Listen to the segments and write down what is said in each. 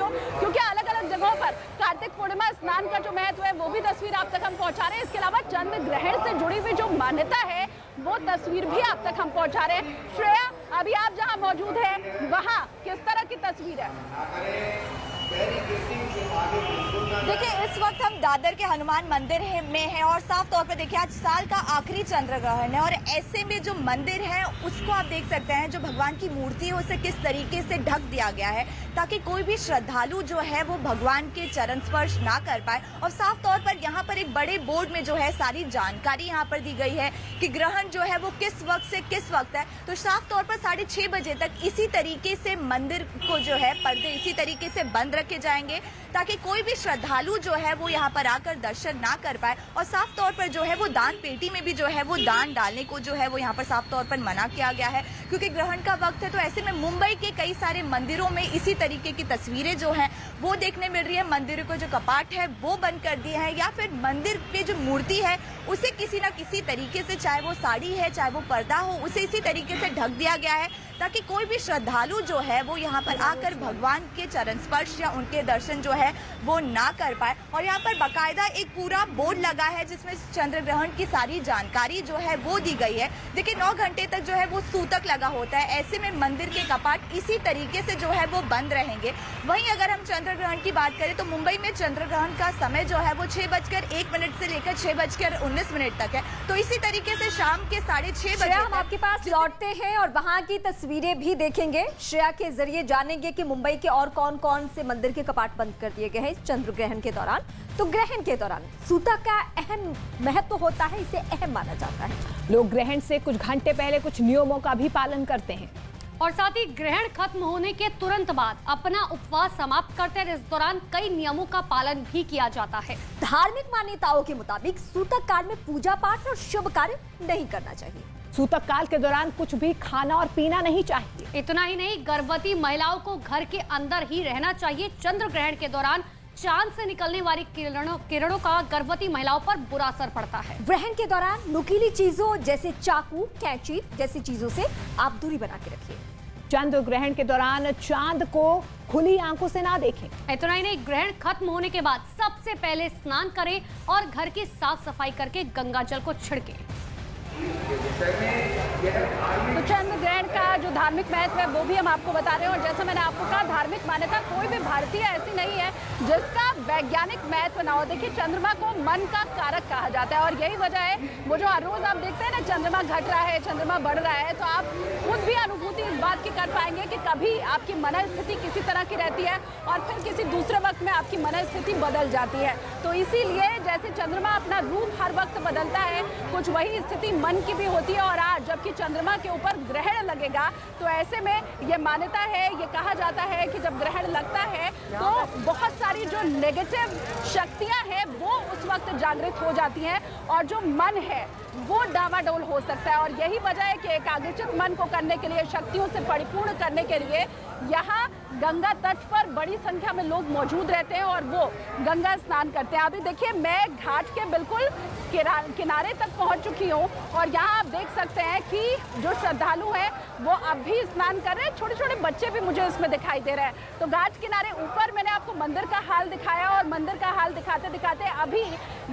हो, क्योंकि अलग अलग जगहों पर कार्तिक पूर्णिमा स्नान का जो महत्व है वो भी तस्वीर आप तक हम पहुंचा रहे हैं। इसके अलावा चंद्र ग्रहण से जुड़ी हुई जो मान्यता है वो तस्वीर भी आप तक हम पहुंचा रहे हैं। श्रेया, अभी आप जहां मौजूद हैं वहां किस तरह की तस्वीर है? देखिए, इस वक्त हम दादर के हनुमान मंदिर में हैं और साफ तौर पर देखिए आज साल का आखिरी चंद्र ग्रहण है और ऐसे में जो मंदिर है उसको आप देख सकते हैं, जो भगवान की मूर्ति है उसे किस तरीके से ढक दिया गया है ताकि कोई भी श्रद्धालु जो है वो भगवान के चरण स्पर्श ना कर पाए। और साफ तौर पर यहाँ पर एक बड़े बोर्ड में जो है सारी जानकारी यहाँ पर दी गई है कि ग्रहण जो है वो किस वक्त से किस वक्त है। तो साफ तौर पर 6:30 बजे तक इसी तरीके से मंदिर को जो है पर्दे इसी तरीके से बंद रखे जाएंगे ताकि कोई भी श्रद्धालु जो है वो यहाँ पर आकर दर्शन ना कर पाए। और साफ तौर पर जो है वो दान पेटी में भी जो है वो दान डालने को जो है वो यहाँ पर साफ तौर पर मना किया गया है क्योंकि ग्रहण का वक्त है। तो ऐसे में मुंबई के कई सारे मंदिरों में इसी तरीके की तस्वीरें जो हैं वो देखने मिल रही है। मंदिरों के जो कपाट है वो बंद कर दिए हैं या फिर मंदिर पे जो मूर्ति है उसे किसी न किसी तरीके से, चाहे वो साड़ी है चाहे वो पर्दा हो, उसे इसी तरीके से ढक दिया गया है ताकि कोई भी श्रद्धालु जो है वो यहाँ पर आकर भगवान के चरण स्पर्श या उनके दर्शन जो है वो ना कर पाए। और यहाँ पर बाकायदा एक पूरा बोर्ड लगा है जिसमें चंद्र ग्रहण की सारी जानकारी जो है वो दी गई है। देखिए 9 घंटे तक जो है वो सूतक लगा होता है, ऐसे में मंदिर के कपाट इसी तरीके से जो है वो बंद रहेंगे। वहीं अगर हम चंद्र ग्रहण की बात करें तो मुंबई में चंद्र ग्रहण का समय जो है वो 6:01 से लेकर 6:19 तक है। तो इसी तरीके से शाम के 6:30 बजे हम आपके पास लौटते हैं और वहां की तस्वीरें भी देखेंगे। श्रेया के जरिए जानेंगे कि मुंबई के और कौन कौन से मंदिर के कपाट बंद कर दिए गए हैं चंद्र ग्रहण के दौरान। तो ग्रहण के दौरान सूतक का अहम महत्व होता है, इसे अहम माना जाता है। लोग ग्रहण से कुछ घंटे पहले कुछ नियमों का भी पालन करते हैं और साथ ही ग्रहण खत्म होने के तुरंत बाद अपना उपवास समाप्त करते हैं। इस दौरान कई नियमों का पालन भी किया जाता है। धार्मिक मान्यताओं के मुताबिक सूतक काल में पूजा पाठ और शुभ कार्य नहीं करना चाहिए। सूतक काल के दौरान कुछ भी खाना और पीना नहीं चाहिए। इतना ही नहीं, गर्भवती महिलाओं को घर के अंदर ही रहना चाहिए। चंद्र ग्रहण के दौरान चांद से निकलने वाली किरणों का गर्भवती महिलाओं पर बुरा असर पड़ता है। ग्रहण के दौरान नुकीली चीजों जैसे चाकू, कैंची जैसी चीजों से आप दूरी बना के रखिए। चंद्र ग्रहण के दौरान चांद को खुली आंखों से ना देखें। इतना ही नहीं, ग्रहण खत्म होने के बाद सबसे पहले स्नान करें और घर की साफ सफाई करके गंगा जल को छिड़कें। तो चंद्र ग्रहण का जो धार्मिक महत्व है वो भी हम आपको बता रहे हैं। और जैसा मैंने आपको कहा, धार्मिक मान्यता कोई भी भारतीय ऐसी नहीं है जिसका वैज्ञानिक महत्व ना हो। देखिए, चंद्रमा को मन का कारक कहा जाता है और यही वजह है वो जो हर रोज आप देखते हैं ना, चंद्रमा घट रहा है, चंद्रमा बढ़ रहा है, तो आप खुद भी अनुभूति इस बात की कर पाएंगे कि कभी आपकी मनस्थिति किसी तरह की रहती है और फिर किसी दूसरे वक्त में आपकी मनस्थिति बदल जाती है। तो इसीलिए जैसे चंद्रमा अपना रूप हर वक्त बदलता है, कुछ वही स्थिति मन की भी होती है। और आज जबकि चंद्रमा के ऊपर ग्रहण लगेगा तो ऐसे में ये मान्यता है, ये कहा जाता है कि जब ग्रहण लगता है तो बहुत सारी जो नेगेटिव शक्तियां हैं वो उस वक्त जागृत हो जाती हैं और जो मन है वो डावाडोल हो सकता है। और यही वजह है कि एकाग्रचित मन को करने के लिए, शक्तियों से परिपूर्ण करने के लिए यहाँ गंगा तट पर बड़ी संख्या में लोग मौजूद रहते हैं और वो गंगा स्नान करते हैं। अभी देखिए, मैं घाट के बिल्कुल किनारे तक पहुंच चुकी हूँ और यहाँ आप देख सकते हैं कि जो श्रद्धालु हैं वो अब भी स्नान कर रहे हैं। छोटे छोटे बच्चे भी मुझे इसमें दिखाई दे रहे हैं। तो घाट किनारे ऊपर मैंने आपको मंदिर का हाल दिखाया और मंदिर का हाल दिखाते दिखाते अभी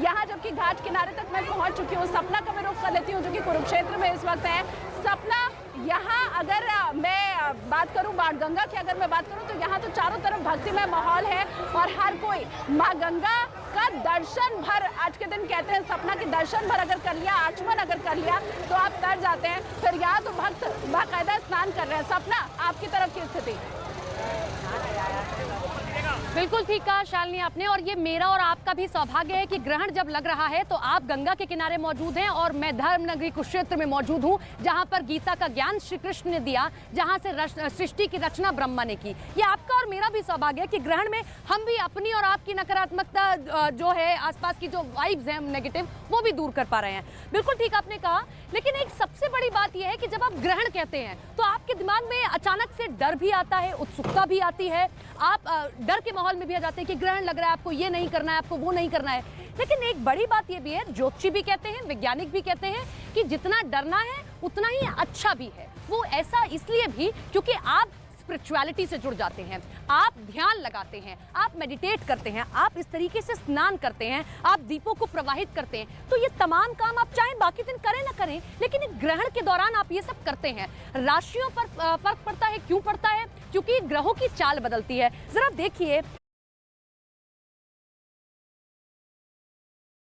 यहाँ जबकि घाट किनारे तक मैं पहुँच चुकी हूँ। सपना का मैं रुख कर लेती हूँ जो कि कुरुक्षेत्र में इस वक्त है। सपना, यहाँ अगर मैं बात करूँ बाणगंगा की, अगर मैं बात करूँ तो यहाँ तो चारों तरफ भक्तिमय माहौल है और हर कोई माँ गंगा का दर्शन भर, आज के दिन कहते हैं सपना के दर्शन भर अगर कर लिया, आचमन अगर कर लिया तो आप तर जाते हैं। फिर यहाँ तो भक्त बाकायदा स्नान कर रहे हैं। सपना, आपकी तरफ की स्थिति? बिल्कुल ठीक कहा शालिनी आपने, और ये मेरा और आपका भी सौभाग्य है कि ग्रहण जब लग रहा है तो आप गंगा के किनारे मौजूद हैं और मैं धर्मनगरी कुरुक्षेत्र में मौजूद हूँ, जहाँ पर गीता का ज्ञान श्री कृष्ण ने दिया, जहाँ से सृष्टि की रचना ब्रह्मा ने की। ये आपका और मेरा भी सौभाग्य है कि ग्रहण में हम भी अपनी और आपकी नकारात्मकता जो है, आसपास की जो वाइब्स हैं नेगेटिव, वो भी दूर कर पा रहे हैं। बिल्कुल ठीक आपने कहा, लेकिन एक सबसे बड़ी बात यह है कि जब आप ग्रहण कहते हैं तो आपके दिमाग में अचानक से डर भी आता है, उत्सुकता भी आती है, आप डर के माहौल में भी आ जाते हैं कि ग्रहण लग रहा है, आपको ये नहीं करना है, आपको वो नहीं करना है। लेकिन एक बड़ी बात ये भी है, ज्योतिषी भी कहते हैं, वैज्ञानिक भी कहते हैं कि जितना डरना है उतना ही अच्छा भी है। वो ऐसा इसलिए भी क्योंकि आप स्पिरिचुअलिटी से जुड़ जाते हैं, आप ध्यान लगाते हैं, आप मेडिटेट करते हैं, आप इस तरीके से स्नान करते हैं, आप दीपों को प्रवाहित करते हैं, तो ये तमाम काम आप चाहें बाकी दिन करें ना करें, लेकिन एक ग्रहण के दौरान आप ये सब करते हैं। राशियों पर फर्क पड़ता है, क्यों पड़ता है? क्योंकि ग्रहों की चाल बदलती है। जरा देखिए